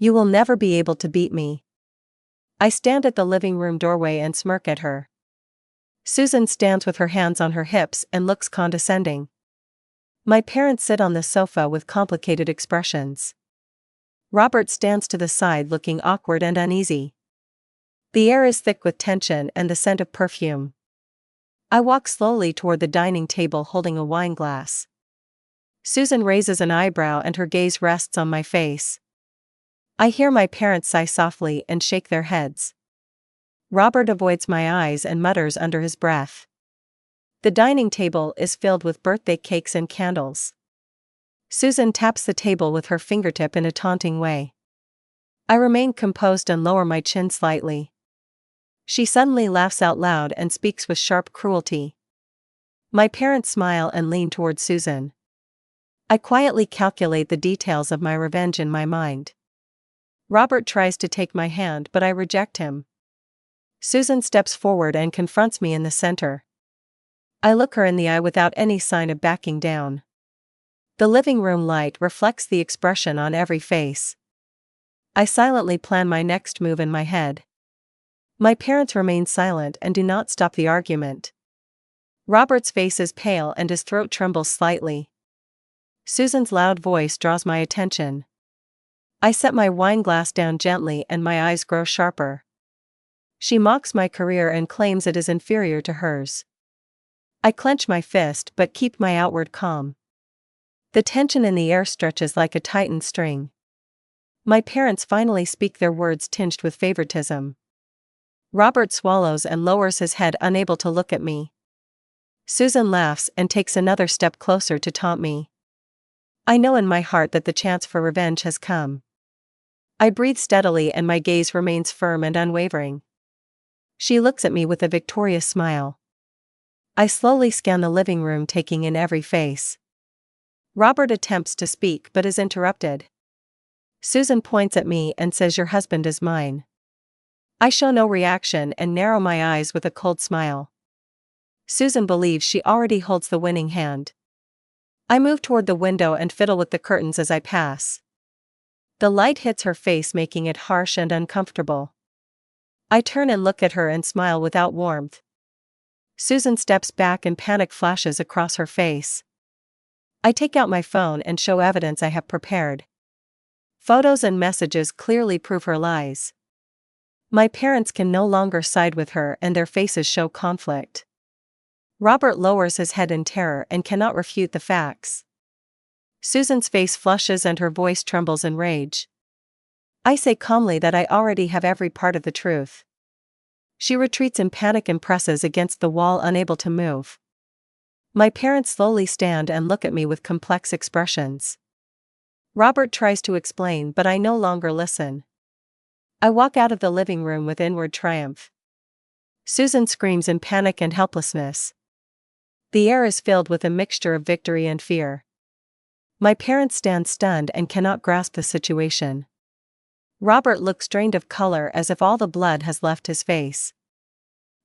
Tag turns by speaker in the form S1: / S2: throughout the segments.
S1: You will never be able to beat me. I stand at the living room doorway and smirk at her. Susan stands with her hands on her hips and looks condescending. My parents sit on the sofa with complicated expressions. Robert stands to the side looking awkward and uneasy. The air is thick with tension and the scent of perfume. I walk slowly toward the dining table holding a wine glass. Susan raises an eyebrow and her gaze rests on my face. I hear my parents sigh softly and shake their heads. Robert avoids my eyes and mutters under his breath. The dining table is filled with birthday cakes and candles. Susan taps the table with her fingertip in a taunting way. I remain composed and lower my chin slightly. She suddenly laughs out loud and speaks with sharp cruelty. My parents smile and lean toward Susan. I quietly calculate the details of my revenge in my mind. Robert tries to take my hand but I reject him. Susan steps forward and confronts me in the center. I look her in the eye without any sign of backing down. The living room light reflects the expression on every face. I silently plan my next move in my head. My parents remain silent and do not stop the argument. Robert's face is pale and his throat trembles slightly. Susan's loud voice draws my attention. I set my wine glass down gently and my eyes grow sharper. She mocks my career and claims it is inferior to hers. I clench my fist but keep my outward calm. The tension in the air stretches like a tightened string. My parents finally speak their words tinged with favoritism. Robert swallows and lowers his head, unable to look at me. Susan laughs and takes another step closer to taunt me. I know in my heart that the chance for revenge has come. I breathe steadily and my gaze remains firm and unwavering. She looks at me with a victorious smile. I slowly scan the living room, taking in every face. Robert attempts to speak but is interrupted. Susan points at me and says, "Your husband is mine." I show no reaction and narrow my eyes with a cold smile. Susan believes she already holds the winning hand. I move toward the window and fiddle with the curtains as I pass. The light hits her face, making it harsh and uncomfortable. I turn and look at her and smile without warmth. Susan steps back and panic flashes across her face. I take out my phone and show evidence I have prepared. Photos and messages clearly prove her lies. My parents can no longer side with her and their faces show conflict. Robert lowers his head in terror and cannot refute the facts. Susan's face flushes and her voice trembles in rage. I say calmly that I already have every part of the truth. She retreats in panic and presses against the wall, unable to move. My parents slowly stand and look at me with complex expressions. Robert tries to explain but I no longer listen. I walk out of the living room with inward triumph. Susan screams in panic and helplessness. The air is filled with a mixture of victory and fear. My parents stand stunned and cannot grasp the situation. Robert looks drained of color as if all the blood has left his face.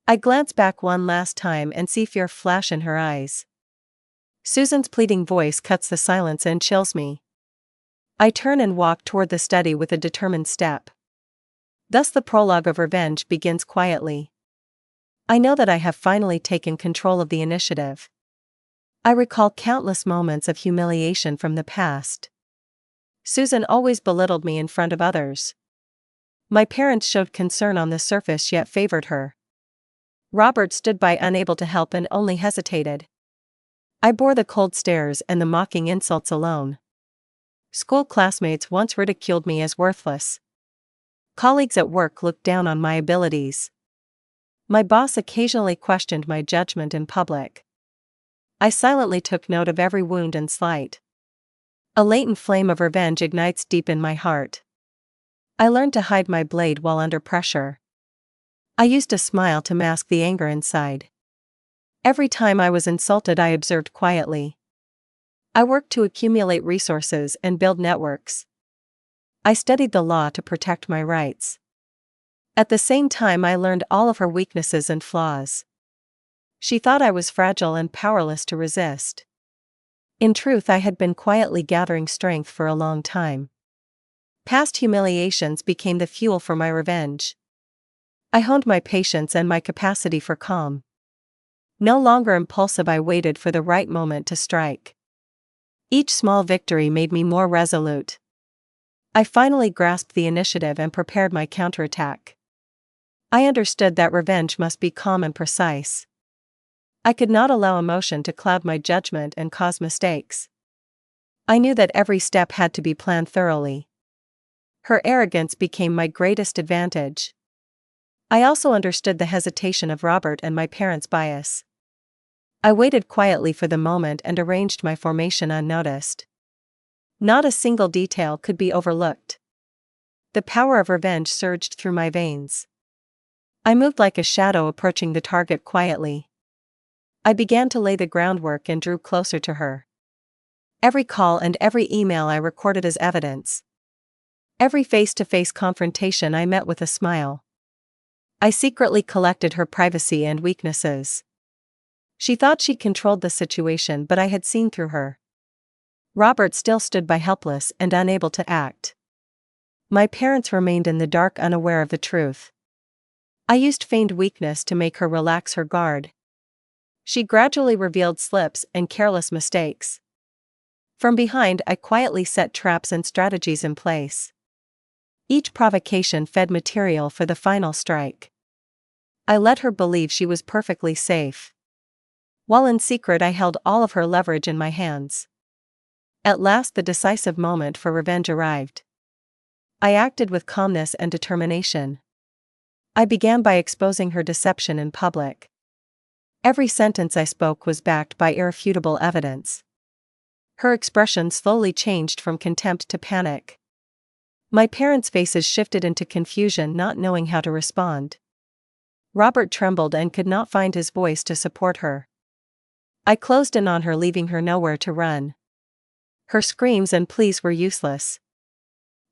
S1: I glance back one last time and see fear flash in her eyes. Susan's pleading voice cuts the silence and chills me. I turn and walk toward the study with a determined step. Thus the prologue of revenge begins quietly. I know that I have finally taken control of the initiative. I recall countless moments of humiliation from the past. Susan always belittled me in front of others. My parents showed concern on the surface yet favored her. Robert stood by, unable to help, and only hesitated. I bore the cold stares and the mocking insults alone. School classmates once ridiculed me as worthless. Colleagues at work looked down on my abilities. My boss occasionally questioned my judgment in public. I silently took note of every wound and slight. A latent flame of revenge ignites deep in my heart. I learned to hide my blade while under pressure. I used a smile to mask the anger inside. Every time I was insulted, I observed quietly. I worked to accumulate resources and build networks. I studied the law to protect my rights. At the same time, I learned all of her weaknesses and flaws. She thought I was fragile and powerless to resist. In truth, I had been quietly gathering strength for a long time. Past humiliations became the fuel for my revenge. I honed my patience and my capacity for calm. No longer impulsive, I waited for the right moment to strike. Each small victory made me more resolute. I finally grasped the initiative and prepared my counterattack. I understood that revenge must be calm and precise. I could not allow emotion to cloud my judgment and cause mistakes. I knew that every step had to be planned thoroughly. Her arrogance became my greatest advantage. I also understood the hesitation of Robert and my parents' bias. I waited quietly for the moment and arranged my formation unnoticed. Not a single detail could be overlooked. The power of revenge surged through my veins. I moved like a shadow, approaching the target quietly. I began to lay the groundwork and drew closer to her. Every call and every email I recorded as evidence. Every face-to-face confrontation I met with a smile. I secretly collected her privacy and weaknesses. She thought she controlled the situation, but I had seen through her. Robert still stood by, helpless and unable to act. My parents remained in the dark, unaware of the truth. I used feigned weakness to make her relax her guard. She gradually revealed slips and careless mistakes. From behind, I quietly set traps and strategies in place. Each provocation fed material for the final strike. I let her believe she was perfectly safe. While in secret, I held all of her leverage in my hands. At last, the decisive moment for revenge arrived. I acted with calmness and determination. I began by exposing her deception in public. Every sentence I spoke was backed by irrefutable evidence. Her expression slowly changed from contempt to panic. My parents' faces shifted into confusion, not knowing how to respond. Robert trembled and could not find his voice to support her. I closed in on her, leaving her nowhere to run. Her screams and pleas were useless.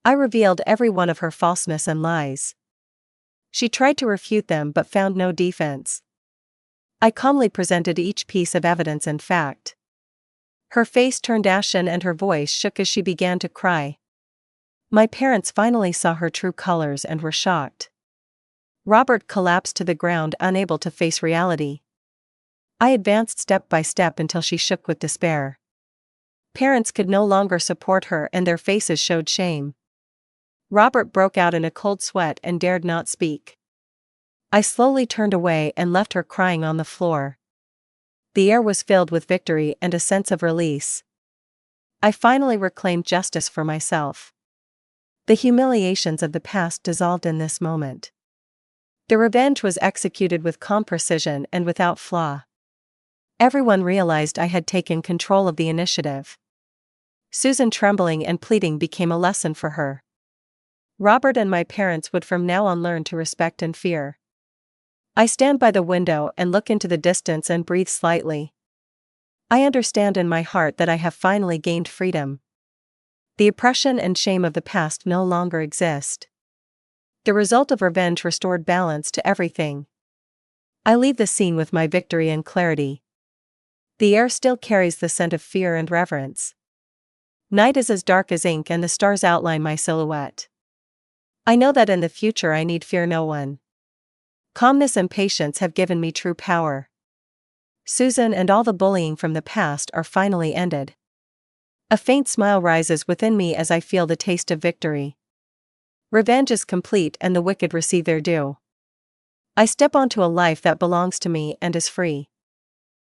S1: I revealed every one of her falseness and lies. She tried to refute them but found no defense. I calmly presented each piece of evidence and fact. Her face turned ashen and her voice shook as she began to cry. My parents finally saw her true colors and were shocked. Robert collapsed to the ground, unable to face reality. I advanced step by step until she shook with despair. Parents could no longer support her and their faces showed shame. Robert broke out in a cold sweat and dared not speak. I slowly turned away and left her crying on the floor. The air was filled with victory and a sense of release. I finally reclaimed justice for myself. The humiliations of the past dissolved in this moment. The revenge was executed with calm precision and without flaw. Everyone realized I had taken control of the initiative. Susan, trembling and pleading, became a lesson for her. Robert and my parents would from now on learn to respect and fear. I stand by the window and look into the distance and breathe slightly. I understand in my heart that I have finally gained freedom. The oppression and shame of the past no longer exist. The result of revenge restored balance to everything. I leave the scene with my victory and clarity. The air still carries the scent of fear and reverence. Night is as dark as ink and the stars outline my silhouette. I know that in the future I need fear no one. Calmness and patience have given me true power. Susan and all the bullying from the past are finally ended. A faint smile rises within me as I feel the taste of victory. Revenge is complete and the wicked receive their due. I step onto a life that belongs to me and is free.